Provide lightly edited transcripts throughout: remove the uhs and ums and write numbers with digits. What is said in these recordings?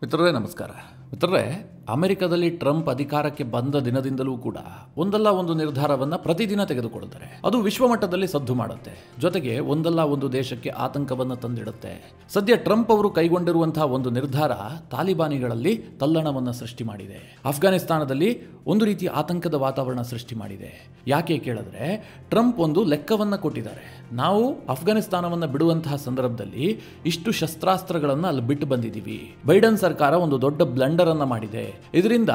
ಮಿತ್ರರೇ ನಮಸ್ಕಾರ. ಮಿತ್ರರೇ, ಅಮೆರಿಕದಲ್ಲಿ ಟ್ರಂಪ್ ಅಧಿಕಾರಕ್ಕೆ ಬಂದ ದಿನದಿಂದಲೂ ಕೂಡ ಒಂದಲ್ಲ ಒಂದು ನಿರ್ಧಾರವನ್ನು ಪ್ರತಿದಿನ ತೆಗೆದುಕೊಳ್ಳುತ್ತಾರೆ. ಅದು ವಿಶ್ವಮಟ್ಟದಲ್ಲಿ ಸದ್ದು ಮಾಡುತ್ತೆ, ಜೊತೆಗೆ ಒಂದಲ್ಲ ಒಂದು ದೇಶಕ್ಕೆ ಆತಂಕವನ್ನು ತಂದಿಡುತ್ತೆ. ಸದ್ಯ ಟ್ರಂಪ್ ಅವರು ಕೈಗೊಂಡಿರುವಂತಹ ಒಂದು ನಿರ್ಧಾರ ತಾಲಿಬಾನಿಗಳಲ್ಲಿ ತಲ್ಲಣವನ್ನು ಸೃಷ್ಟಿ ಮಾಡಿದೆ. ಅಫ್ಘಾನಿಸ್ತಾನದಲ್ಲಿ ಒಂದು ರೀತಿಯ ಆತಂಕದ ವಾತಾವರಣ ಸೃಷ್ಟಿ ಮಾಡಿದೆ. ಯಾಕೆ ಕೇಳಿದ್ರೆ, ಟ್ರಂಪ್ ಒಂದು ಲೆಕ್ಕವನ್ನು ಕೊಟ್ಟಿದ್ದಾರೆ. ನಾವು ಅಫ್ಘಾನಿಸ್ತಾನವನ್ನು ಬಿಡುವಂತಹ ಸಂದರ್ಭದಲ್ಲಿ ಇಷ್ಟು ಶಸ್ತ್ರಾಸ್ತ್ರಗಳನ್ನು ಅಲ್ಲಿ ಬಿಟ್ಟು ಬಂದಿದ್ದೀವಿ. ಬೈಡನ್ ಸರ್ಕಾರ ಒಂದು ದೊಡ್ಡ ಬ್ಲಂಡರ್ ಅನ್ನ ಮಾಡಿದೆ. ಇದರಿಂದ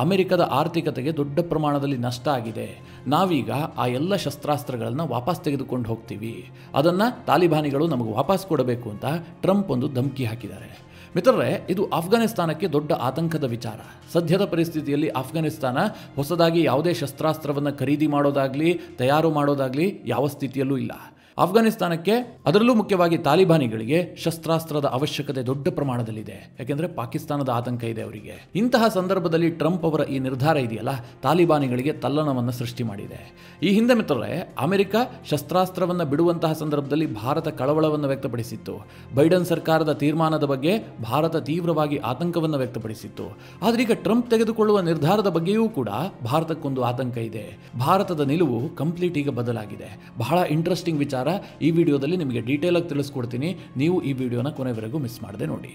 ಅಮೆರಿಕದ ಆರ್ಥಿಕತೆಗೆ ದೊಡ್ಡ ಪ್ರಮಾಣದಲ್ಲಿ ನಷ್ಟ ಆಗಿದೆ. ನಾವೀಗ ಆ ಎಲ್ಲ ಶಸ್ತ್ರಾಸ್ತ್ರಗಳನ್ನ ವಾಪಸ್ ತೆಗೆದುಕೊಂಡು ಹೋಗ್ತೀವಿ, ಅದನ್ನ ತಾಲಿಬಾನಿಗಳು ನಮಗೆ ವಾಪಸ್ ಕೊಡಬೇಕು ಅಂತ ಟ್ರಂಪ್ ಒಂದು ಧಮಕಿ ಹಾಕಿದ್ದಾರೆ. ಮಿತ್ರರೇ, ಇದು ಅಫ್ಘಾನಿಸ್ತಾನಕ್ಕೆ ದೊಡ್ಡ ಆತಂಕದ ವಿಚಾರ. ಸದ್ಯದ ಪರಿಸ್ಥಿತಿಯಲ್ಲಿ ಅಫ್ಘಾನಿಸ್ತಾನ ಹೊಸದಾಗಿ ಯಾವುದೇ ಶಸ್ತ್ರಾಸ್ತ್ರವನ್ನು ಖರೀದಿ ಮಾಡೋದಾಗ್ಲಿ ತಯಾರು ಮಾಡೋದಾಗ್ಲಿ ಯಾವ ಸ್ಥಿತಿಯಲ್ಲೂ ಇಲ್ಲ. ಅಫ್ಘಾನಿಸ್ತಾನಕ್ಕೆ, ಅದರಲ್ಲೂ ಮುಖ್ಯವಾಗಿ ತಾಲಿಬಾನಿಗಳಿಗೆ ಶಸ್ತ್ರಾಸ್ತ್ರದ ಅವಶ್ಯಕತೆ ದೊಡ್ಡ ಪ್ರಮಾಣದಲ್ಲಿದೆ. ಯಾಕೆಂದರೆ ಪಾಕಿಸ್ತಾನದ ಆತಂಕ ಇದೆ ಅವರಿಗೆ. ಇಂತಹ ಸಂದರ್ಭದಲ್ಲಿ ಟ್ರಂಪ್ ಅವರ ಈ ನಿರ್ಧಾರ ಇದೆಯಲ್ಲ, ತಾಲಿಬಾನಿಗಳಿಗೆ ತಲ್ಲಣವನ್ನು ಸೃಷ್ಟಿ ಮಾಡಿದೆ. ಈ ಹಿಂದೆ ಮಿತ್ರರೇ, ಅಮೆರಿಕ ಶಸ್ತ್ರಾಸ್ತ್ರವನ್ನು ಬಿಡುವಂತಹ ಸಂದರ್ಭದಲ್ಲಿ ಭಾರತ ಕಳವಳವನ್ನು ವ್ಯಕ್ತಪಡಿಸಿತ್ತು. ಬೈಡನ್ ಸರ್ಕಾರದ ತೀರ್ಮಾನದ ಬಗ್ಗೆ ಭಾರತ ತೀವ್ರವಾಗಿ ಆತಂಕವನ್ನು ವ್ಯಕ್ತಪಡಿಸಿತ್ತು. ಆದರೆ ಈಗ ಟ್ರಂಪ್ ತೆಗೆದುಕೊಳ್ಳುವ ನಿರ್ಧಾರದ ಬಗ್ಗೆಯೂ ಕೂಡ ಭಾರತಕ್ಕೊಂದು ಆತಂಕ ಇದೆ. ಭಾರತದ ನಿಲುವು ಕಂಪ್ಲೀಟ್ ಈಗ ಬದಲಾಗಿದೆ. ಬಹಳ ಇಂಟ್ರೆಸ್ಟಿಂಗ್ ವಿಚಾರ ಈ ವಿಡಿಯೋದಲ್ಲಿ ನಿಮಗೆ ಡೀಟೇಲ್ ಆಗಿ ತಿಳಿಸ್ಕೊಡ್ತೀನಿ. ನೀವು ಈ ವಿಡಿಯೋನ ಕೊನೆವರೆಗೂ ಮಿಸ್ ಮಾಡದೆ ನೋಡಿ.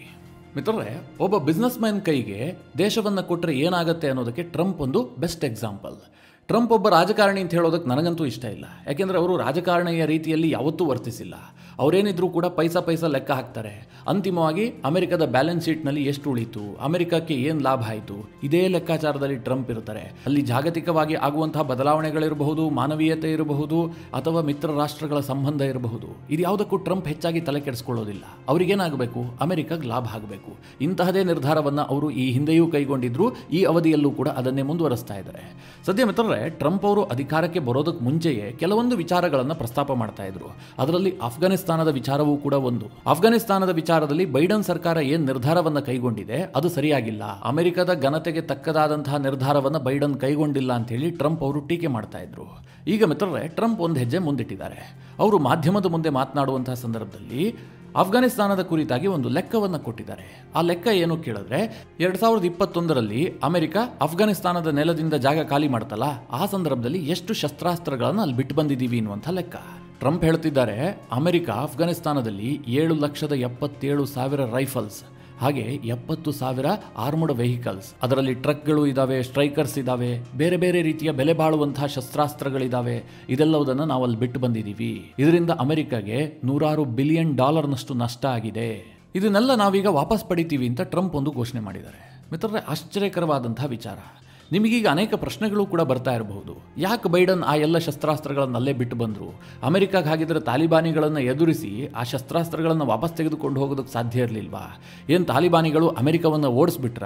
ಮಿತ್ರರೇ, ಒಬ್ಬ ಬಿಸ್ನೆಸ್ ಮ್ಯಾನ್ ಕೈಗೆ ದೇಶವನ್ನು ಕೊಟ್ಟರೆ ಏನಾಗುತ್ತೆ ಅನ್ನೋದಕ್ಕೆ ಟ್ರಂಪ್ ಒಂದು ಬೆಸ್ಟ್ ಎಕ್ಸಾಂಪಲ್. ಟ್ರಂಪ್ ಒಬ್ಬ ರಾಜಕಾರಣಿ ಅಂತ ಹೇಳೋದಕ್ಕೆ ನನಗಂತೂ ಇಷ್ಟ ಇಲ್ಲ. ಯಾಕೆಂದರೆ ಅವರು ರಾಜಕಾರಣಿಯ ರೀತಿಯಲ್ಲಿ ಯಾವತ್ತೂ ವರ್ತಿಸಿಲ್ಲ. ಅವರೇನಿದ್ರೂ ಕೂಡ ಪೈಸಾ ಲೆಕ್ಕ ಹಾಕ್ತಾರೆ. ಅಂತಿಮವಾಗಿ ಅಮೆರಿಕದ ಬ್ಯಾಲೆನ್ಸ್ ಶೀಟ್ನಲ್ಲಿ ಎಷ್ಟು ಉಳಿತು, ಅಮೆರಿಕಕ್ಕೆ ಏನು ಲಾಭ ಆಯಿತು, ಇದೇ ಲೆಕ್ಕಾಚಾರದಲ್ಲಿ ಟ್ರಂಪ್ ಇರ್ತಾರೆ. ಅಲ್ಲಿ ಜಾಗತಿಕವಾಗಿ ಆಗುವಂತಹ ಬದಲಾವಣೆಗಳಿರಬಹುದು, ಮಾನವೀಯತೆ ಇರಬಹುದು, ಅಥವಾ ಮಿತ್ರ ರಾಷ್ಟ್ರಗಳ ಸಂಬಂಧ ಇರಬಹುದು. ಇದು ಯಾವುದಕ್ಕೂ ಟ್ರಂಪ್ ಹೆಚ್ಚಾಗಿ ತಲೆ ಕೆಡಿಸ್ಕೊಳ್ಳೋದಿಲ್ಲ. ಅವರಿಗೇನಾಗಬೇಕು, ಅಮೆರಿಕಾಗೆ ಲಾಭ ಆಗಬೇಕು. ಇಂತಹದೇ ನಿರ್ಧಾರವನ್ನು ಅವರು ಈ ಹಿಂದೆಯೂ ಕೈಗೊಂಡಿದ್ರು, ಈ ಅವಧಿಯಲ್ಲೂ ಕೂಡ ಅದನ್ನೇ ಮುಂದುವರಿಸ್ತಾ ಇದ್ದಾರೆ. ಸದ್ಯ ಮಿತ್ರರೇ, ಟ್ರಂಪ್ ಅವರು ಅಧಿಕಾರಕ್ಕೆ ಬರೋದಕ್ಕೆ ಮುಂಚೆಯೇ ಕೆಲವೊಂದು ವಿಚಾರಗಳನ್ನು ಪ್ರಸ್ತಾಪ ಮಾಡ್ತಾ ಇದ್ರು. ಅದರಲ್ಲಿ ಅಫ್ಘಾನಿಸ್ತಾನದ ವಿಚಾರವೂ ಕೂಡ ಒಂದು. ಅಫ್ಘಾನಿಸ್ತಾನದ ವಿಚಾರದಲ್ಲಿ ಬೈಡನ್ ಸರ್ಕಾರ ಏನು ನಿರ್ಧಾರವನ್ನು ಕೈಗೊಂಡಿದೆ ಅದು ಸರಿಯಾಗಿಲ್ಲ. ಅಮೆರಿಕದ ಘನತೆಗೆ ತಕ್ಕದಾದಂತಹ ನಿರ್ಧಾರವನ್ನು ಬೈಡನ್ ಕೈಗೊಂಡಿಲ್ಲ ಅಂತ ಹೇಳಿ ಟ್ರಂಪ್ ಅವರು ಟೀಕೆ ಮಾಡ್ತಾ ಇದ್ರು. ಈಗ ಮಿತ್ರರೇ, ಟ್ರಂಪ್ ಒಂದು ಹೆಜ್ಜೆ ಮುಂದಿಟ್ಟಿದ್ದಾರೆ. ಅವರು ಮಾಧ್ಯಮದ ಮುಂದೆ ಮಾತನಾಡುವಂತಹ ಸಂದರ್ಭದಲ್ಲಿ ಅಫ್ಘಾನಿಸ್ತಾನದ ಕುರಿತಾಗಿ ಒಂದು ಲೆಕ್ಕವನ್ನು ಕೊಟ್ಟಿದ್ದಾರೆ. ಆ ಲೆಕ್ಕ ಏನು ಕೇಳಿದ್ರೆ, 2021ರಲ್ಲಿ ಅಮೆರಿಕ ಅಫ್ಘಾನಿಸ್ತಾನದ ನೆಲದಿಂದ ಜಾಗ ಖಾಲಿ ಮಾಡ್ತಲ್ಲ, ಆ ಸಂದರ್ಭದಲ್ಲಿ ಎಷ್ಟು ಶಸ್ತ್ರಾಸ್ತ್ರಗಳನ್ನು ಅಲ್ಲಿ ಬಿಟ್ಟು ಬಂದಿದ್ದೀವಿ ಅನ್ನುವಂಥ ಲೆಕ್ಕ. ಟ್ರಂಪ್ ಹೇಳ್ತಿದ್ದಾರೆ, ಅಮೆರಿಕ ಅಫ್ಘಾನಿಸ್ತಾನದಲ್ಲಿ 7,77,000 ರೈಫಲ್ಸ್, ಹಾಗೆ 70,000 ಆರ್ಮಡ್ ವೆಹಿಕಲ್ಸ್, ಅದರಲ್ಲಿ ಟ್ರಕ್ಗಳು ಇದಾವೆ, ಸ್ಟ್ರೈಕರ್ಸ್ ಇದಾವೆ, ಬೇರೆ ಬೇರೆ ರೀತಿಯ ಬೆಲೆ ಬಾಳುವಂತಹ ಶಸ್ತ್ರಾಸ್ತ್ರಗಳಿದಾವೆ. ಇದೆಲ್ಲವುದನ್ನು ನಾವು ಅಲ್ಲಿ ಬಿಟ್ಟು ಬಂದಿದ್ದೀವಿ. ಇದರಿಂದ ಅಮೆರಿಕಾಗೆ $100 ಬಿಲಿಯನ್ ನಷ್ಟ ಆಗಿದೆ. ಇದನ್ನೆಲ್ಲ ನಾವೀಗ ವಾಪಸ್ ಪಡಿತೀವಿ ಅಂತ ಟ್ರಂಪ್ ಒಂದು ಘೋಷಣೆ ಮಾಡಿದ್ದಾರೆ. ಮಿತ್ರರೇ, ಆಶ್ಚರ್ಯಕರವಾದಂತಹ ವಿಚಾರ. ನಿಮಗೀಗ ಅನೇಕ ಪ್ರಶ್ನೆಗಳು ಕೂಡ ಬರ್ತಾ ಇರಬಹುದು. ಯಾಕೆ ಬೈಡನ್ ಆ ಎಲ್ಲ ಶಸ್ತ್ರಾಸ್ತ್ರಗಳನ್ನು ಅಲ್ಲೇ ಬಿಟ್ಟು ಬಂದರು? ಅಮೆರಿಕಾಗೆ ಹಾಗಿದ್ರೆ ತಾಲಿಬಾನಿಗಳನ್ನು ಎದುರಿಸಿ ಆ ಶಸ್ತ್ರಾಸ್ತ್ರಗಳನ್ನು ವಾಪಸ್ ತೆಗೆದುಕೊಂಡು ಹೋಗೋದಕ್ಕೆ ಸಾಧ್ಯ ಇರಲಿಲ್ವಾ? ಏನು ತಾಲಿಬಾನಿಗಳು ಅಮೆರಿಕವನ್ನು ಓಡಿಸ್ಬಿಟ್ರ?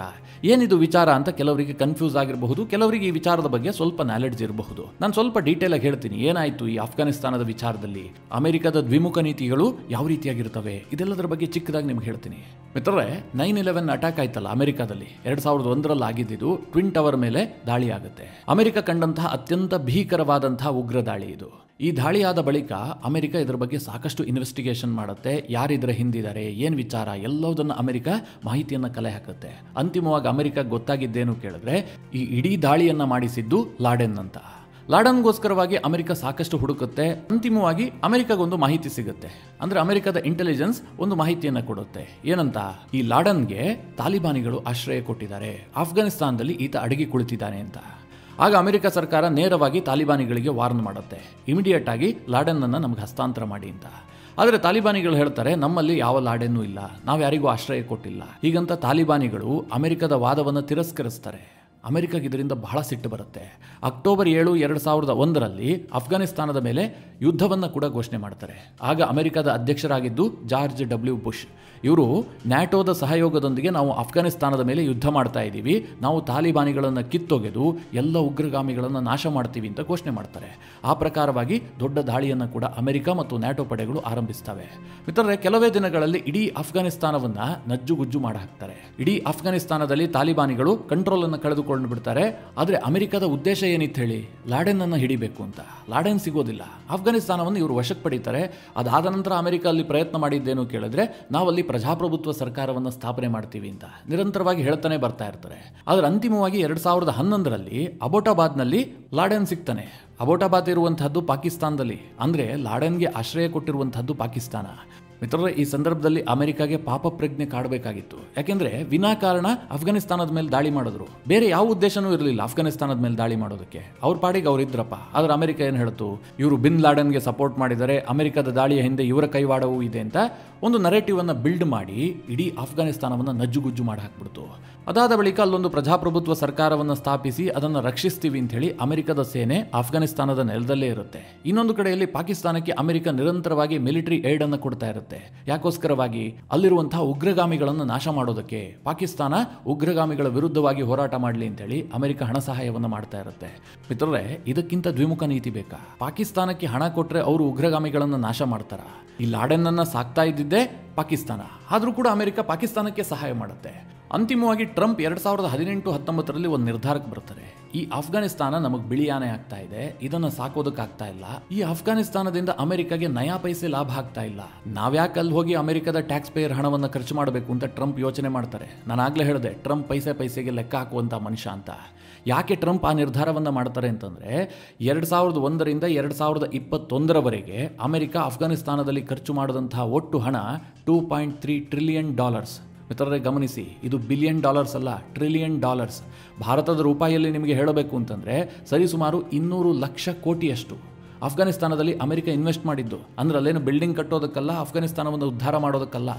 ಏನಿದು ವಿಚಾರ ಅಂತ ಕೆಲವರಿಗೆ ಕನ್ಫ್ಯೂಸ್ ಆಗಿರಬಹುದು. ಕೆಲವರಿಗೆ ಈ ವಿಚಾರದ ಬಗ್ಗೆ ಸ್ವಲ್ಪ ನಾಲೆಡ್ಜ್ ಇರಬಹುದು. ನಾನು ಸ್ವಲ್ಪ ಡೀಟೇಲ್ ಆಗಿ ಹೇಳ್ತೀನಿ ಏನಾಯಿತು ಈ ಅಫ್ಘಾನಿಸ್ತಾನದ ವಿಚಾರದಲ್ಲಿ, ಅಮೆರಿಕದ ದ್ವಿಮುಖ ನೀತಿಗಳು ಯಾವ ರೀತಿಯಾಗಿರ್ತವೆ, ಇದೆಲ್ಲದರ ಬಗ್ಗೆ ಚಿಕ್ಕದಾಗಿ ನಿಮ್ಗೆ ಹೇಳ್ತೀನಿ. ಮಿತ್ರರೇ, 9/11 ಅಟ್ಯಾಕ್ ಆಯ್ತಲ್ಲ ಅಮೆರಿಕಾದಲ್ಲಿ, 2001ರಲ್ಲಿ ಆಗಿದ್ದು ಟ್ವಿನ್ ಟವರ್ ಮೇಲೆ ದಾಳಿ ಆಗುತ್ತೆ. ಅಮೆರಿಕ ಕಂಡಂತಹ ಅತ್ಯಂತ ಭೀಕರವಾದಂತಹ ಉಗ್ರ ದಾಳಿ ಇದು. ಈ ದಾಳಿಯಾದ ಬಳಿಕ ಅಮೆರಿಕ ಇದರ ಬಗ್ಗೆ ಸಾಕಷ್ಟು ಇನ್ವೆಸ್ಟಿಗೇಷನ್ ಮಾಡುತ್ತೆ. ಯಾರಿದ್ರ ಹಿಂದಿದ್ದಾರೆ, ಏನು ವಿಚಾರ, ಎಲ್ಲದನ್ನು ಅಮೆರಿಕ ಮಾಹಿತಿಯನ್ನು ಕಲೆ ಹಾಕುತ್ತೆ. ಅಂತಿಮವಾಗಿ ಅಮೆರಿಕ ಗೊತ್ತಾಗಿದ್ದೇನು ಕೇಳಿದ್ರೆ, ಈ ಇಡೀ ದಾಳಿಯನ್ನ ಮಾಡಿಸಿದ್ದು ಲಾಡೆನ್ ಅಂತ. ಲಾಡನ್ಗೋಸ್ಕರವಾಗಿ ಅಮೆರಿಕ ಸಾಕಷ್ಟು ಹುಡುಕುತ್ತೆ. ಅಂತಿಮವಾಗಿ ಅಮೆರಿಕಾಗೊಂದು ಮಾಹಿತಿ ಸಿಗುತ್ತೆ. ಅಂದ್ರೆ ಅಮೆರಿಕದ ಇಂಟೆಲಿಜೆನ್ಸ್ ಒಂದು ಮಾಹಿತಿಯನ್ನು ಕೊಡುತ್ತೆ. ಏನಂತ, ಈ ಲಾಡನ್ಗೆ ತಾಲಿಬಾನಿಗಳು ಆಶ್ರಯ ಕೊಟ್ಟಿದ್ದಾರೆ, ಅಫ್ಘಾನಿಸ್ತಾನದಲ್ಲಿ ಈತ ಅಡಗಿ ಕುಳಿತಿದ್ದಾನೆ ಅಂತ. ಆಗ ಅಮೆರಿಕ ಸರ್ಕಾರ ನೇರವಾಗಿ ತಾಲಿಬಾನಿಗಳಿಗೆ ವಾರ್ನ್ ಮಾಡುತ್ತೆ, ಇಮಿಡಿಯೇಟ್ ಆಗಿ ಲಾಡೆನ್ನನ್ನು ನಮ್ಗೆ ಹಸ್ತಾಂತರ ಮಾಡಿ ಅಂತ. ಆದರೆ ತಾಲಿಬಾನಿಗಳು ಹೇಳ್ತಾರೆ, ನಮ್ಮಲ್ಲಿ ಯಾವ ಲಾಡೆನ್ನೂ ಇಲ್ಲ, ನಾವು ಯಾರಿಗೂ ಆಶ್ರಯ ಕೊಟ್ಟಿಲ್ಲ. ಹೀಗಂತ ತಾಲಿಬಾನಿಗಳು ಅಮೆರಿಕದ ವಾದವನ್ನು ತಿರಸ್ಕರಿಸ್ತಾರೆ. ಅಮೆರಿಕಾಗೆ ಇದರಿಂದ ಬಹಳ ಸಿಟ್ಟು ಬರುತ್ತೆ. ಅಕ್ಟೋಬರ್ 7, 2001ರಲ್ಲಿ ಅಫ್ಘಾನಿಸ್ತಾನದ ಮೇಲೆ ಯುದ್ಧವನ್ನು ಕೂಡ ಘೋಷಣೆ ಮಾಡ್ತಾರೆ. ಆಗ ಅಮೆರಿಕದ ಅಧ್ಯಕ್ಷರಾಗಿದ್ದು ಜಾರ್ಜ್ ಡಬ್ಲ್ಯೂ ಬುಷ್. ಇವರು ನ್ಯಾಟೋದ ಸಹಯೋಗದೊಂದಿಗೆ ನಾವು ಅಫ್ಘಾನಿಸ್ತಾನದ ಮೇಲೆ ಯುದ್ಧ ಮಾಡ್ತಾ ಇದ್ದೀವಿ, ನಾವು ತಾಲಿಬಾನಿಗಳನ್ನು ಕಿತ್ತೊಗೆದು ಎಲ್ಲ ಉಗ್ರಗಾಮಿಗಳನ್ನು ನಾಶ ಮಾಡ್ತೀವಿ ಅಂತ ಘೋಷಣೆ ಮಾಡ್ತಾರೆ. ಆ ಪ್ರಕಾರವಾಗಿ ದೊಡ್ಡ ದಾಳಿಯನ್ನು ಕೂಡ ಅಮೆರಿಕ ಮತ್ತು ನ್ಯಾಟೋ ಪಡೆಗಳು ಆರಂಭಿಸ್ತವೆ. ಮಿತ್ರರೇ, ಕೆಲವೇ ದಿನಗಳಲ್ಲಿ ಇಡೀ ಅಫ್ಘಾನಿಸ್ತಾನವನ್ನು ನಜ್ಜುಗುಜ್ಜು ಮಾಡಿ ಹಾಕ್ತಾರೆ. ಇಡೀ ಅಫ್ಘಾನಿಸ್ತಾನದಲ್ಲಿ ತಾಲಿಬಾನಿಗಳು ಕಂಟ್ರೋಲ್ ಅನ್ನು ಕಳೆದುಕೊಂಡು ಬಿಡ್ತಾರೆ. ಆದರೆ ಅಮೆರಿಕದ ಉದ್ದೇಶ ಏನಿತ್ತು ಹೇಳಿ, ಲಾಡೆನ್ ಅನ್ನು ಹಿಡಿಬೇಕು ಅಂತ. ಲಾಡೆನ್ ಸಿಗೋದಿಲ್ಲ, ಅಫ್ಘಾನಿಸ್ತಾನವನ್ನು ಇವರು ವಶಕ್ಕೆ ಪಡೀತಾರೆ. ಅದಾದ ನಂತರ ಅಮೆರಿಕ ಅಲ್ಲಿ ಪ್ರಯತ್ನ ಮಾಡಿದ್ದೇನು ಕೇಳಿದ್ರೆ, ನಾವಲ್ಲಿ ಪ್ರಜಾಪ್ರಭುತ್ವ ಸರ್ಕಾರವನ್ನು ಸ್ಥಾಪನೆ ಮಾಡ್ತೀವಿ ಅಂತ ನಿರಂತರವಾಗಿ ಹೇಳ್ತಾನೆ ಬರ್ತಾ ಇರ್ತಾರೆ. ಆದರೆ ಅಂತಿಮವಾಗಿ 2011ರಲ್ಲಿ ಅಬೋಟಾಬಾದ್ನಲ್ಲಿ ಲಾಡೆನ್ ಸಿಗ್ತಾನೆ. ಅಬೋಟಾಬಾದ್ ಇರುವಂತಹದ್ದು ಪಾಕಿಸ್ತಾನದಲ್ಲಿ, ಅಂದರೆ ಲಾಡೆನ್ಗೆ ಆಶ್ರಯ ಕೊಟ್ಟಿರುವಂತಹದ್ದು ಪಾಕಿಸ್ತಾನ. ಮಿತ್ರರೇ, ಈ ಸಂದರ್ಭದಲ್ಲಿ ಅಮೆರಿಕಾಗೆ ಪಾಪ ಪ್ರಜ್ಞೆ ಕಾಡಬೇಕಾಗಿತ್ತು. ಯಾಕೆಂದ್ರೆ ವಿನಾಕಾರಣ ಅಫ್ಘಾನಿಸ್ತಾನದ ಮೇಲೆ ದಾಳಿ ಮಾಡಿದ್ರು. ಬೇರೆ ಯಾವ ಉದ್ದೇಶನೂ ಇರಲಿಲ್ಲ ಅಫ್ಘಾನಿಸ್ತಾನದ ಮೇಲೆ ದಾಳಿ ಮಾಡೋದಕ್ಕೆ. ಅವ್ರ ಪಾಡಿಗೆ ಅವ್ರು ಇದ್ರಪ್ಪ. ಆದ್ರೆ ಅಮೆರಿಕ ಏನು ಹೇಳ್ತು, ಇವರು ಬಿನ್ ಲಾಡೆನ್ಗೆ ಸಪೋರ್ಟ್ ಮಾಡಿದರೆ, ಅಮೆರಿಕದ ದಾಳಿಯ ಹಿಂದೆ ಇವರ ಕೈವಾಡವೂ ಇದೆ ಅಂತ ಒಂದು ನರೇಟಿವ್ ಅನ್ನು ಬಿಲ್ಡ್ ಮಾಡಿ ಇಡೀ ಅಫ್ಘಾನಿಸ್ತಾನವನ್ನು ನಜ್ಜುಗುಜ್ಜು ಮಾಡಿ ಹಾಕ್ಬಿಡ್ತು. ಅದಾದ ಬಳಿಕ ಅಲ್ಲೊಂದು ಪ್ರಜಾಪ್ರಭುತ್ವ ಸರ್ಕಾರವನ್ನು ಸ್ಥಾಪಿಸಿ ಅದನ್ನು ರಕ್ಷಿಸ್ತೀವಿ ಅಂತ ಹೇಳಿ ಅಮೆರಿಕದ ಸೇನೆ ಅಫ್ಘಾನಿಸ್ತಾನದ ನೆಲದಲ್ಲೇ ಇರುತ್ತೆ. ಇನ್ನೊಂದು ಕಡೆಯಲ್ಲಿ ಪಾಕಿಸ್ತಾನಕ್ಕೆ ಅಮೆರಿಕ ನಿರಂತರವಾಗಿ ಮಿಲಿಟರಿ ಏಡ್ ಅನ್ನು ಕೊಡ್ತಾ ಇರುತ್ತೆ. ಯಾಕೋಸ್ಕರವಾಗಿ ಅಲ್ಲಿರುವಂತಹ ಉಗ್ರಗಾಮಿಗಳನ್ನು ನಾಶ ಮಾಡೋದಕ್ಕೆ. ಪಾಕಿಸ್ತಾನ ಉಗ್ರಗಾಮಿಗಳ ವಿರುದ್ಧವಾಗಿ ಹೋರಾಟ ಮಾಡಲಿ ಅಂತ ಹೇಳಿ ಅಮೆರಿಕ ಹಣ ಸಹಾಯವನ್ನು ಮಾಡ್ತಾ ಇರುತ್ತೆ. ಮಿತ್ರರೇ, ಇದಕ್ಕಿಂತ ದ್ವಿಮುಖ ನೀತಿ ಬೇಕಾ? ಪಾಕಿಸ್ತಾನಕ್ಕೆ ಹಣ ಕೊಟ್ರೆ ಅವರು ಉಗ್ರಗಾಮಿಗಳನ್ನು ನಾಶ ಮಾಡ್ತಾರ? ಈ ಲಾಡೆನ್ ಅನ್ನ ಸಾಕ್ತಾ ಇದ್ದಿದ್ದೇ ಪಾಕಿಸ್ತಾನ. ಆದ್ರೂ ಕೂಡ ಅಮೆರಿಕ ಪಾಕಿಸ್ತಾನಕ್ಕೆ ಸಹಾಯ ಮಾಡುತ್ತೆ. ಅಂತಿಮವಾಗಿ ಟ್ರಂಪ್ 2018-19ರಲ್ಲಿ ಒಂದು ನಿರ್ಧಾರಕ್ಕೆ ಬರ್ತಾರೆ. ಈ ಅಫ್ಘಾನಿಸ್ತಾನ ನಮಗೆ ಬಿಳಿಯಾನೆ ಆಗ್ತಾ ಇದೆ, ಇದನ್ನು ಸಾಕೋದಕ್ಕಾಗ್ತಾ ಇಲ್ಲ. ಈ ಅಫ್ಘಾನಿಸ್ತಾನದಿಂದ ಅಮೆರಿಕಾಗೆ ನಯಾ ಪೈಸೆ ಲಾಭ ಆಗ್ತಾ ಇಲ್ಲ. ನಾವ್ಯಾಕೆ ಅಲ್ಲಿ ಹೋಗಿ ಅಮೆರಿಕದ ಟ್ಯಾಕ್ಸ್ ಪೇಯರ್ ಹಣವನ್ನು ಖರ್ಚು ಮಾಡಬೇಕು ಅಂತ ಟ್ರಂಪ್ ಯೋಚನೆ ಮಾಡ್ತಾರೆ. ನಾನು ಆಗ್ಲೇ ಹೇಳಿದೆ, ಟ್ರಂಪ್ ಪೈಸೆಗೆ ಲೆಕ್ಕ ಹಾಕುವಂತ ಮನುಷ್ಯ ಅಂತ. ಯಾಕೆ ಟ್ರಂಪ್ ಆ ನಿರ್ಧಾರವನ್ನು ಮಾಡ್ತಾರೆ ಅಂತಂದ್ರೆ, 2001ರಿಂದ 2021ರವರೆಗೆ ಅಮೆರಿಕ ಅಫ್ಘಾನಿಸ್ತಾನದಲ್ಲಿ ಖರ್ಚು ಮಾಡಿದಂತಹ ಒಟ್ಟು ಹಣ $2.3 ಟ್ರಿಲಿಯನ್. ಮಿತ್ರರೇ ಗಮನಿಸಿ, ಇದು $ಬಿಲಿಯನ್ ಅಲ್ಲ, $ಟ್ರಿಲಿಯನ್. ಭಾರತದ ರೂಪಾಯಿಯಲ್ಲಿ ನಿಮಗೆ ಹೇಳಬೇಕು ಅಂತಂದ್ರೆ ಸರಿಸುಮಾರು 200 ಲಕ್ಷ ಕೋಟಿಯಷ್ಟು ಅಫ್ಘಾನಿಸ್ತಾನದಲ್ಲಿ ಅಮೆರಿಕ ಇನ್ವೆಸ್ಟ್ ಮಾಡಿದ್ದು. ಅಂದ್ರೆ ಅಲ್ಲೇನು ಬಿಲ್ಡಿಂಗ್ ಕಟ್ಟೋದಕ್ಕಲ್ಲ, ಅಫ್ಘಾನಿಸ್ತಾನವನ್ನು ಉದ್ಧಾರ ಮಾಡೋದಕ್ಕಲ್ಲ.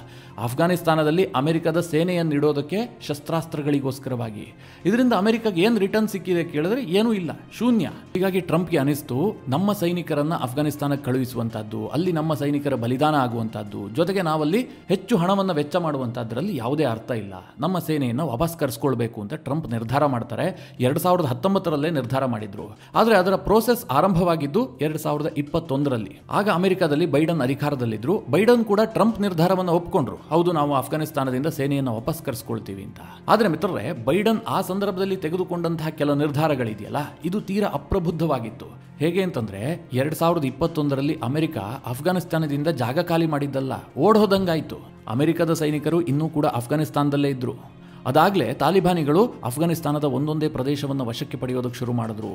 ಅಫ್ಘಾನಿಸ್ತಾನದಲ್ಲಿ ಅಮೆರಿಕದ ಸೇನೆಯನ್ನು ಇಡೋದಕ್ಕೆ, ಶಸ್ತ್ರಾಸ್ತ್ರಗಳಿಗೋಸ್ಕರವಾಗಿ. ಇದರಿಂದ ಅಮೆರಿಕಾಗೆ ಏನು ರಿಟರ್ನ್ ಸಿಕ್ಕಿದೆ ಕೇಳಿದ್ರೆ ಏನೂ ಇಲ್ಲ, ಶೂನ್ಯ. ಹೀಗಾಗಿ ಟ್ರಂಪ್ಗೆ ಅನಿಸ್ತು, ನಮ್ಮ ಸೈನಿಕರನ್ನ ಅಫ್ಘಾನಿಸ್ತಾನಕ್ಕೆ ಕಳುಹಿಸುವಂತಹದ್ದು, ಅಲ್ಲಿ ನಮ್ಮ ಸೈನಿಕರ ಬಲಿದಾನ ಆಗುವಂತಹದ್ದು, ಜೊತೆಗೆ ನಾವಲ್ಲಿ ಹೆಚ್ಚು ಹಣವನ್ನು ವೆಚ್ಚ ಮಾಡುವಂತಹದ್ರಲ್ಲಿ ಯಾವುದೇ ಅರ್ಥ ಇಲ್ಲ. ನಮ್ಮ ಸೇನೆಯನ್ನು ವಾಪಸ್ ಕರೆಸ್ಕೊಳ್ಬೇಕು ಅಂತ ಟ್ರಂಪ್ ನಿರ್ಧಾರ ಮಾಡ್ತಾರೆ. 2019ರಲ್ಲೇ ನಿರ್ಧಾರ ಮಾಡಿದ್ರು. ಆದರೆ ಅದರ ಪ್ರೋಸೆಸ್ ಆರಂಭವಾಗಿದ್ದು 2021ರಲ್ಲಿ. ಆಗ ಅಮೆರಿಕದಲ್ಲಿ ಬೈಡನ್ ಅಧಿಕಾರದಲ್ಲಿದ್ರು. ಬೈಡನ್ ಕೂಡ ಟ್ರಂಪ್ ನಿರ್ಧಾರವನ್ನು ಒಪ್ಪಿಕೊಂಡ್ರು. ಹೌದು, ನಾವು ಅಫ್ಘಾನಿಸ್ತಾನದಿಂದ ಸೇನೆಯನ್ನು ವಾಪಸ್ ಕರೆಸ್ಕೊಳ್ತೀವಿ ಅಂತ. ಆದ್ರೆ ಮಿತ್ರರೇ, ಬೈಡನ್ ಆ ಸಂದರ್ಭದಲ್ಲಿ ತೆಗೆದುಕೊಂಡಂತಹ ಕೆಲ ನಿರ್ಧಾರಗಳಿದೆಯಲ್ಲ, ಇದು ತೀರಾ ಅಪ್ರಬುದ್ಧವಾಗಿತ್ತು. ಹೇಗೆ ಅಂತಂದ್ರೆ, 2021ರಲ್ಲಿ ಅಮೆರಿಕ ಅಫ್ಘಾನಿಸ್ತಾನದಿಂದ ಜಾಗ ಖಾಲಿ ಮಾಡಿದ್ದಲ್ಲ, ಓಡೋದಂಗಾಯ್ತು. ಅಮೆರಿಕದ ಸೈನಿಕರು ಇನ್ನೂ ಕೂಡ ಅಫ್ಘಾನಿಸ್ತಾನದಲ್ಲೇ ಇದ್ರು. ಅದಾಗಲೇ ತಾಲಿಬಾನಿಗಳು ಅಫ್ಘಾನಿಸ್ತಾನದ ಒಂದೊಂದೇ ಪ್ರದೇಶವನ್ನು ವಶಕ್ಕೆ ಪಡೆಯೋದಕ್ಕೆ ಶುರು ಮಾಡಿದ್ರು.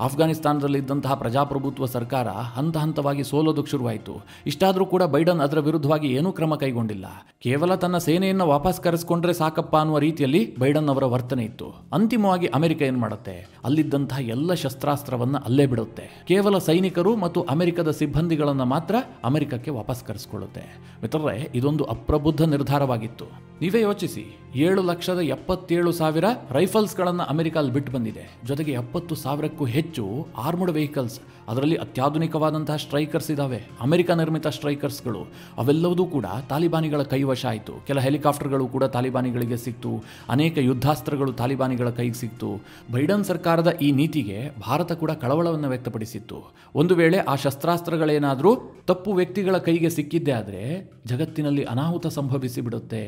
ಅಫ್ಘಾನಿಸ್ತಾನದಲ್ಲಿದ್ದಂತಹ ಪ್ರಜಾಪ್ರಭುತ್ವ ಸರ್ಕಾರ ಹಂತ ಹಂತವಾಗಿ ಸೋಲೋದಕ್ಕೆ ಶುರುವಾಯಿತು. ಇಷ್ಟಾದರೂ ಕೂಡ ಬೈಡನ್ ಅದರ ವಿರುದ್ಧವಾಗಿ ಏನೂ ಕ್ರಮ ಕೈಗೊಂಡಿಲ್ಲ. ಕೇವಲ ತನ್ನ ಸೇನೆಯನ್ನು ವಾಪಸ್ ಕರೆಸ್ಕೊಂಡ್ರೆ ಸಾಕಪ್ಪ ಅನ್ನುವ ರೀತಿಯಲ್ಲಿ ಬೈಡನ್ ಅವರ ವರ್ತನೆ ಇತ್ತು. ಅಂತಿಮವಾಗಿ ಅಮೆರಿಕ ಏನು ಮಾಡುತ್ತೆ, ಅಲ್ಲಿದ್ದಂತಹ ಎಲ್ಲ ಶಸ್ತ್ರಾಸ್ತ್ರವನ್ನು ಅಲ್ಲೇ ಬಿಡುತ್ತೆ. ಕೇವಲ ಸೈನಿಕರು ಮತ್ತು ಅಮೆರಿಕದ ಸಿಬ್ಬಂದಿಗಳನ್ನು ಮಾತ್ರ ಅಮೆರಿಕಕ್ಕೆ ವಾಪಸ್ ಕರೆಸ್ಕೊಳ್ಳುತ್ತೆ. ಮಿತ್ರರೇ, ಇದೊಂದು ಅಪ್ರಬುದ್ಧ ನಿರ್ಧಾರವಾಗಿತ್ತು. ನೀವೇ ಯೋಚಿಸಿ, 7,77,000 ರೈಫಲ್ಸ್ಗಳನ್ನು ಅಮೆರಿಕ ಅಲ್ಲಿ ಬಿಟ್ಟು ಬಂದಿದೆ. ಜೊತೆಗೆ 70,000ಕ್ಕೂ ಹೆಚ್ಚು ಆರ್ಮಡ್ ವೆಹಿಕಲ್ಸ್, ಅದರಲ್ಲಿ ಅತ್ಯಾಧುನಿಕವಾದಂತಹ ಸ್ಟ್ರೈಕರ್ಸ್ ಇದಾವೆ, ಅಮೆರಿಕ ನಿರ್ಮಿತ ಸ್ಟ್ರೈಕರ್ಸ್ಗಳು. ಅವೆಲ್ಲವೂ ಕೂಡ ತಾಲಿಬಾನಿಗಳ ಕೈವಶ ಆಯಿತು. ಕೆಲ ಹೆಲಿಕಾಪ್ಟರ್ಗಳು ಕೂಡ ತಾಲಿಬಾನಿಗಳಿಗೆ ಸಿಕ್ತು. ಅನೇಕ ಯುದ್ಧಾಸ್ತ್ರಗಳು ತಾಲಿಬಾನಿಗಳ ಕೈಗೆ ಸಿಕ್ತು. ಬೈಡನ್ ಸರ್ಕಾರದ ಈ ನೀತಿಗೆ ಭಾರತ ಕೂಡ ಕಳವಳವನ್ನು ವ್ಯಕ್ತಪಡಿಸಿತ್ತು. ಒಂದು ವೇಳೆ ಆ ಶಸ್ತ್ರಾಸ್ತ್ರಗಳೇನಾದರೂ ತಪ್ಪು ವ್ಯಕ್ತಿಗಳ ಕೈಗೆ ಸಿಕ್ಕಿದ್ದೇ ಆದರೆ ಜಗತ್ತಿನಲ್ಲಿ ಅನಾಹುತ ಸಂಭವಿಸಿ ಬಿಡುತ್ತೆ.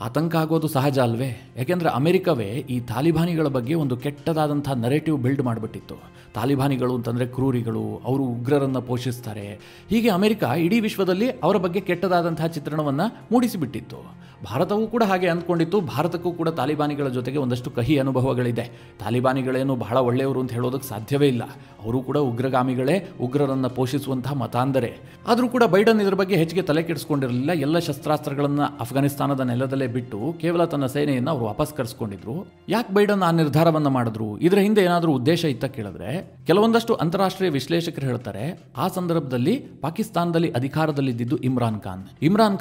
ಆತಂಕ ಆಗೋದು ಸಹಜ ಅಲ್ವೇ? ಯಾಕೆಂದರೆ ಅಮೆರಿಕವೇ ಈ ತಾಲಿಬಾನಿಗಳ ಬಗ್ಗೆ ಒಂದು ಕೆಟ್ಟದಾದಂಥ ನರೇಟಿವ್ ಬಿಲ್ಡ್ ಮಾಡಿಬಿಟ್ಟಿತ್ತು. ತಾಲಿಬಾನಿಗಳು ಅಂತಂದರೆ ಕ್ರೂರಿಗಳು, ಅವರು ಉಗ್ರರನ್ನು ಪೋಷಿಸ್ತಾರೆ, ಹೀಗೆ ಅಮೆರಿಕ ಇಡೀ ವಿಶ್ವದಲ್ಲಿ ಅವರ ಬಗ್ಗೆ ಕೆಟ್ಟದಾದಂತಹ ಚಿತ್ರಣವನ್ನು ಮೂಡಿಸಿಬಿಟ್ಟಿತ್ತು. ಭಾರತವೂ ಕೂಡ ಹಾಗೆ ಅಂದ್ಕೊಂಡಿತ್ತು. ಭಾರತಕ್ಕೂ ಕೂಡ ತಾಲಿಬಾನಿಗಳ ಜೊತೆಗೆ ಒಂದಷ್ಟು ಕಹಿ ಅನುಭವಗಳಿದೆ. ತಾಲಿಬಾನಿಗಳೇನು ಬಹಳ ಒಳ್ಳೆಯವರು ಅಂತ ಹೇಳೋದಕ್ಕೆ ಸಾಧ್ಯವೇ ಇಲ್ಲ. ಅವರು ಕೂಡ ಉಗ್ರಗಾಮಿಗಳೇ, ಉಗ್ರರನ್ನು ಪೋಷಿಸುವಂತಹ ಮತಾಂಧರೇ. ಆದರೂ ಕೂಡ ಬೈಡನ್ ಇದರ ಬಗ್ಗೆ ಹೆಚ್ಚಿಗೆ ತಲೆ ಕೆಡಿಸ್ಕೊಂಡಿರಲಿಲ್ಲ. ಎಲ್ಲ ಶಸ್ತ್ರಾಸ್ತ್ರಗಳನ್ನು ಅಫ್ಘಾನಿಸ್ತಾನದ ನೆಲದಲ್ಲೇ ಬಿಟ್ಟು ಕೇವಲ ತನ್ನ ಸೇನೆಯನ್ನು ಅವರು ವಾಪಸ್ ಕರೆಸ್ಕೊಂಡಿದ್ರು. ಯಾಕೆ ಬೈಡನ್ ಆ ನಿರ್ಧಾರವನ್ನು ಮಾಡಿದ್ರು? ಇದರ ಹಿಂದೆ ಏನಾದರೂ ಉದ್ದೇಶ ಇತ್ತ ಕೇಳಿದ್ರೆ, ಕೆಲವೊಂದಷ್ಟು ಅಂತಾರಾಷ್ಟ್ರೀಯ ವಿಶ್ಲೇಷಕರು ಹೇಳ್ತಾರೆ, ಆ ಸಂದರ್ಭದಲ್ಲಿ ಪಾಕಿಸ್ತಾನದಲ್ಲಿ ಅಧಿಕಾರದಲ್ಲಿದ್ದು ಇಮ್ರಾನ್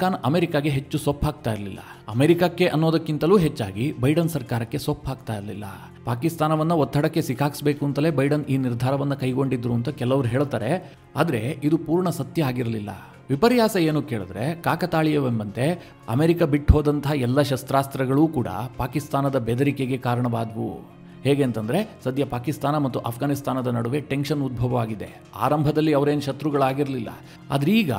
ಖಾನ್ ಅಮೆರಿಕಾಗೆ ಹೆಚ್ಚು ಸೊಪ್ಪಾಗ್ತಾ ಇರಲಿಲ್ಲ. ಅಮೆರಿಕಕ್ಕೆ ಅನ್ನೋದಕ್ಕಿಂತಲೂ ಹೆಚ್ಚಾಗಿ ಬೈಡನ್ ಸರ್ಕಾರಕ್ಕೆ ಸೊಪ್ಪಾಗ್ತಾ ಇರಲಿಲ್ಲ. ಪಾಕಿಸ್ತಾನವನ್ನು ಒತ್ತಡಕ್ಕೆ ಸಿಕ್ಕಾಕ್ಸ್ಬೇಕು ಅಂತಲೇ ಬೈಡನ್ ಈ ನಿರ್ಧಾರವನ್ನು ಕೈಗೊಂಡಿದ್ರು ಅಂತ ಕೆಲವರು ಹೇಳ್ತಾರೆ. ಆದರೆ ಇದು ಪೂರ್ಣ ಸತ್ಯ ಆಗಿರಲಿಲ್ಲ. ವಿಪರ್ಯಾಸ ಏನು ಕೇಳಿದ್ರೆ, ಕಾಕತಾಳೀಯವೆಂಬಂತೆ ಅಮೆರಿಕ ಬಿಟ್ಟು ಹೋದಂತಹ ಎಲ್ಲ ಶಸ್ತ್ರಾಸ್ತ್ರಗಳೂ ಕೂಡ ಪಾಕಿಸ್ತಾನದ ಬೆದರಿಕೆಗೆ ಕಾರಣವಾದವು. ಹೇಗೆ ಅಂತಂದರೆ, ಸದ್ಯ ಪಾಕಿಸ್ತಾನ ಮತ್ತು ಅಫ್ಘಾನಿಸ್ತಾನದ ನಡುವೆ ಟೆನ್ಷನ್ ಉದ್ಭವವಾಗಿದೆ. ಆರಂಭದಲ್ಲಿ ಅವರೇನು ಶತ್ರುಗಳಾಗಿರಲಿಲ್ಲ, ಆದರೆ ಈಗ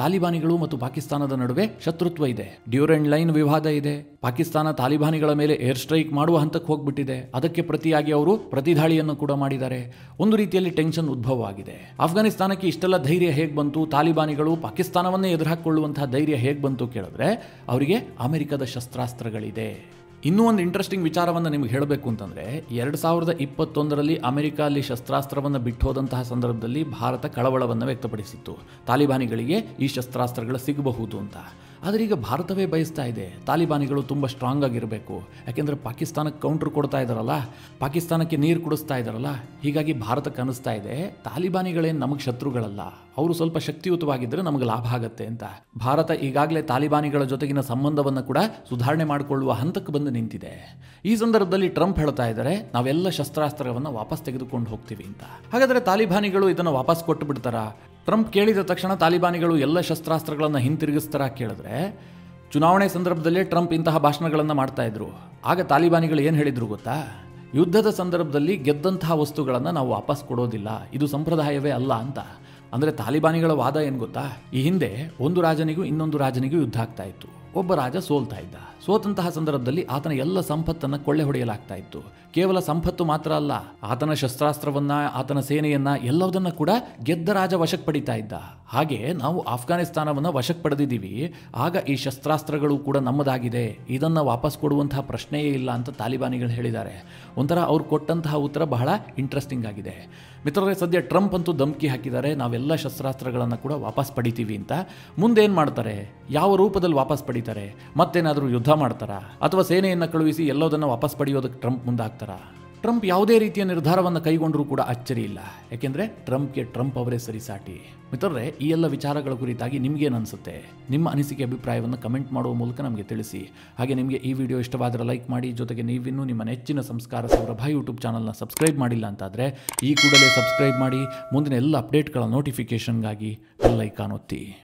ತಾಲಿಬಾನಿಗಳು ಮತ್ತು ಪಾಕಿಸ್ತಾನದ ನಡುವೆ ಶತ್ರುತ್ವ ಇದೆ. ಡ್ಯೂರೆಂಡ್ ಲೈನ್ ವಿವಾದ ಇದೆ. ಪಾಕಿಸ್ತಾನ ತಾಲಿಬಾನಿಗಳ ಮೇಲೆ ಏರ್ ಸ್ಟ್ರೈಕ್ ಮಾಡುವ ಹಂತಕ್ಕೆ ಹೋಗ್ಬಿಟ್ಟಿದೆ. ಅದಕ್ಕೆ ಪ್ರತಿಯಾಗಿ ಅವರು ಪ್ರತಿದಾಳಿಯನ್ನು ಕೂಡ ಮಾಡಿದ್ದಾರೆ. ಒಂದು ರೀತಿಯಲ್ಲಿ ಟೆನ್ಷನ್ ಉದ್ಭವ ಆಗಿದೆ. ಅಫ್ಘಾನಿಸ್ತಾನಕ್ಕೆ ಇಷ್ಟೆಲ್ಲ ಧೈರ್ಯ ಹೇಗೆ ಬಂತು, ತಾಲಿಬಾನಿಗಳು ಪಾಕಿಸ್ತಾನವನ್ನೇ ಎದುರುಹಾಕೊಳ್ಳುವಂತಹ ಧೈರ್ಯ ಹೇಗೆ ಬಂತು ಕೇಳಿದ್ರೆ ಅವರಿಗೆ ಅಮೆರಿಕದ ಶಸ್ತ್ರಾಸ್ತ್ರಗಳಿದೆ. ಇನ್ನೂ ಒಂದು ಇಂಟ್ರೆಸ್ಟಿಂಗ್ ವಿಚಾರವನ್ನು ನಿಮ್ಗೆ ಹೇಳಬೇಕು ಅಂತಂದರೆ 2021ರಲ್ಲಿ ಅಮೆರಿಕ ಅಲ್ಲಿ ಶಸ್ತ್ರಾಸ್ತ್ರವನ್ನು ಬಿಟ್ಟು ಹೋದಂತಹ ಸಂದರ್ಭದಲ್ಲಿ ಭಾರತ ಕಳವಳವನ್ನು ವ್ಯಕ್ತಪಡಿಸಿತ್ತು. ತಾಲಿಬಾನಿಗಳಿಗೆ ಈ ಶಸ್ತ್ರಾಸ್ತ್ರಗಳು ಸಿಗಬಹುದು ಅಂತ. ಆದರೆ ಈಗ ಭಾರತವೇ ಬಯಸ್ತಾ ಇದೆ ತಾಲಿಬಾನಿಗಳು ತುಂಬ ಸ್ಟ್ರಾಂಗ್ ಆಗಿರಬೇಕು. ಯಾಕೆಂದರೆ ಪಾಕಿಸ್ತಾನಕ್ಕೆ ಕೌಂಟ್ರ್ ಕೊಡ್ತಾ ಇದ್ದಾರಲ್ಲ, ಪಾಕಿಸ್ತಾನಕ್ಕೆ ನೀರು ಕುಡಿಸ್ತಾ ಇದ್ದಾರಲ್ಲ, ಹೀಗಾಗಿ ಭಾರತಕ್ಕೆ ಅನ್ನಿಸ್ತಾ ಇದೆ ತಾಲಿಬಾನಿಗಳೇನು ನಮಗೆ ಶತ್ರುಗಳಲ್ಲ, ಅವರು ಸ್ವಲ್ಪ ಶಕ್ತಿಯುತವಾಗಿದ್ದರೆ ನಮಗೆ ಲಾಭ ಆಗುತ್ತೆ ಅಂತ. ಭಾರತ ಈಗಾಗಲೇ ತಾಲಿಬಾನಿಗಳ ಜೊತೆಗಿನ ಸಂಬಂಧವನ್ನು ಕೂಡ ಸುಧಾರಣೆ ಮಾಡಿಕೊಳ್ಳುವ ಹಂತಕ್ಕೆ ಬಂದು ನಿಂತಿದೆ. ಈ ಸಂದರ್ಭದಲ್ಲಿ ಟ್ರಂಪ್ ಹೇಳ್ತಾ ಇದ್ದಾರೆ ನಾವೆಲ್ಲ ಶಸ್ತ್ರಾಸ್ತ್ರವನ್ನು ವಾಪಸ್ ತೆಗೆದುಕೊಂಡು ಹೋಗ್ತೀವಿ ಅಂತ. ಹಾಗಾದರೆ ತಾಲಿಬಾನಿಗಳು ಇದನ್ನು ವಾಪಸ್ ಕೊಟ್ಟು ಬಿಡ್ತಾರಾ? ಟ್ರಂಪ್ ಕೇಳಿದ ತಕ್ಷಣ ತಾಲಿಬಾನಿಗಳು ಎಲ್ಲ ಶಸ್ತ್ರಾಸ್ತ್ರಗಳನ್ನು ಹಿಂತಿರುಗಿಸ್ತಾರ ಕೇಳಿದ್ರೆ, ಚುನಾವಣೆ ಸಂದರ್ಭದಲ್ಲೇ ಟ್ರಂಪ್ ಇಂತಹ ಭಾಷಣಗಳನ್ನು ಮಾಡ್ತಾ ಇದ್ರು. ಆಗ ತಾಲಿಬಾನಿಗಳು ಏನು ಹೇಳಿದ್ರು ಗೊತ್ತಾ? ಯುದ್ಧದ ಸಂದರ್ಭದಲ್ಲಿ ಗೆದ್ದಂತಹ ವಸ್ತುಗಳನ್ನು ನಾವು ವಾಪಸ್ ಕೊಡೋದಿಲ್ಲ, ಇದು ಸಂಪ್ರದಾಯವೇ ಅಲ್ಲ ಅಂತ. ಅಂದರೆ ತಾಲಿಬಾನಿಗಳ ವಾದ ಏನು ಗೊತ್ತಾ? ಈ ಹಿಂದೆ ಒಂದು ರಾಜನಿಗೂ ಇನ್ನೊಂದು ರಾಜನಿಗೂ ಯುದ್ಧ ಆಗ್ತಾ ಇತ್ತು. ಒಬ್ಬ ರಾಜ ಸೋಲ್ತಾ ಇದ್ದ. ಸೋತಂತಹ ಸಂದರ್ಭದಲ್ಲಿ ಆತನ ಎಲ್ಲ ಸಂಪತ್ತನ್ನು ಕೊಳ್ಳೆ ಹೊಡೆಯಲಾಗ್ತಾ ಇತ್ತು. ಕೇವಲ ಸಂಪತ್ತು ಮಾತ್ರ ಅಲ್ಲ, ಆತನ ಶಸ್ತ್ರಾಸ್ತ್ರವನ್ನ, ಆತನ ಸೇನೆಯನ್ನ ಎಲ್ಲವನ್ನ ಕೂಡ ಗೆದ್ದ ರಾಜ ವಶಕ್ಕೆ ಪಡಿತಾ ಇದ್ದ. ಹಾಗೆ ನಾವು ಆಫ್ಘಾನಿಸ್ತಾನವನ್ನು ವಶಕ್ಕೆ ಪಡೆದಿದ್ದೀವಿ, ಆಗ ಈ ಶಸ್ತ್ರಾಸ್ತ್ರಗಳು ಕೂಡ ನಮ್ಮದಾಗಿದೆ, ಇದನ್ನು ವಾಪಸ್ ಕೊಡುವಂತಹ ಪ್ರಶ್ನೆಯೇ ಇಲ್ಲ ಅಂತ ತಾಲಿಬಾನಿಗಳು ಹೇಳಿದ್ದಾರೆ. ಒಂಥರ ಅವ್ರು ಕೊಟ್ಟಂತಹ ಉತ್ತರ ಬಹಳ ಇಂಟ್ರೆಸ್ಟಿಂಗ್ ಆಗಿದೆ. ಮಿತ್ರರೇ, ಸದ್ಯ ಟ್ರಂಪ್ ಅಂತೂ ಧಮಕಿ ಹಾಕಿದ್ದಾರೆ ನಾವೆಲ್ಲ ಶಸ್ತ್ರಾಸ್ತ್ರಗಳನ್ನು ಕೂಡ ವಾಪಸ್ ಪಡಿತೀವಿ ಅಂತ. ಮುಂದೇನು ಮಾಡ್ತಾರೆ? ಯಾವ ರೂಪದಲ್ಲಿ ವಾಪಸ್ ಪಡಿತಾರೆ? ಮತ್ತೇನಾದರೂ ಯುದ್ಧ ಮಾಡ್ತಾರಾ? ಅಥವಾ ಸೇನೆಯನ್ನು ಕಳುಹಿಸಿ ಎಲ್ಲದನ್ನು ವಾಪಸ್ ಪಡೆಯೋದಕ್ಕೆ ಟ್ರಂಪ್ ಮುಂದಾಗ್ತಾರಾ? ಟ್ರಂಪ್ ಯಾವುದೇ ರೀತಿಯ ನಿರ್ಧಾರವನ್ನು ಕೈಗೊಂಡರೂ ಕೂಡ ಅಚ್ಚರಿ ಇಲ್ಲ. ಯಾಕೆಂದರೆ ಟ್ರಂಪ್ಗೆ ಟ್ರಂಪ್ ಅವರೇ ಸರಿಸಾಟಿ. ಮಿತ್ರರೇ, ಈ ಎಲ್ಲ ವಿಚಾರಗಳ ಕುರಿತಾಗಿ ನಿಮಗೇನು ಅನಿಸುತ್ತೆ? ನಿಮ್ಮ ಅನಿಸಿಕೆ ಅಭಿಪ್ರಾಯವನ್ನು ಕಮೆಂಟ್ ಮಾಡುವ ಮೂಲಕ ನಮಗೆ ತಿಳಿಸಿ. ಹಾಗೆ ನಿಮಗೆ ಈ ವಿಡಿಯೋ ಇಷ್ಟವಾದರೆ ಲೈಕ್ ಮಾಡಿ. ಜೊತೆಗೆ ನೀವಿನ್ನೂ ನಿಮ್ಮ ನೆಚ್ಚಿನ ಸಂಸ್ಕಾರ ಸೌರಭ ಯೂಟ್ಯೂಬ್ ಚಾನಲ್ನ ಸಬ್ಸ್ಕ್ರೈಬ್ ಮಾಡಿಲ್ಲ ಅಂತಾದರೆ ಈ ಕೂಡಲೇ ಸಬ್ಸ್ಕ್ರೈಬ್ ಮಾಡಿ. ಮುಂದಿನ ಎಲ್ಲ ಅಪ್ಡೇಟ್ಗಳ ನೋಟಿಫಿಕೇಷನ್ಗಾಗಿ ಬೆಲ್ ಐಕಾನ್ ಒತ್ತಿ.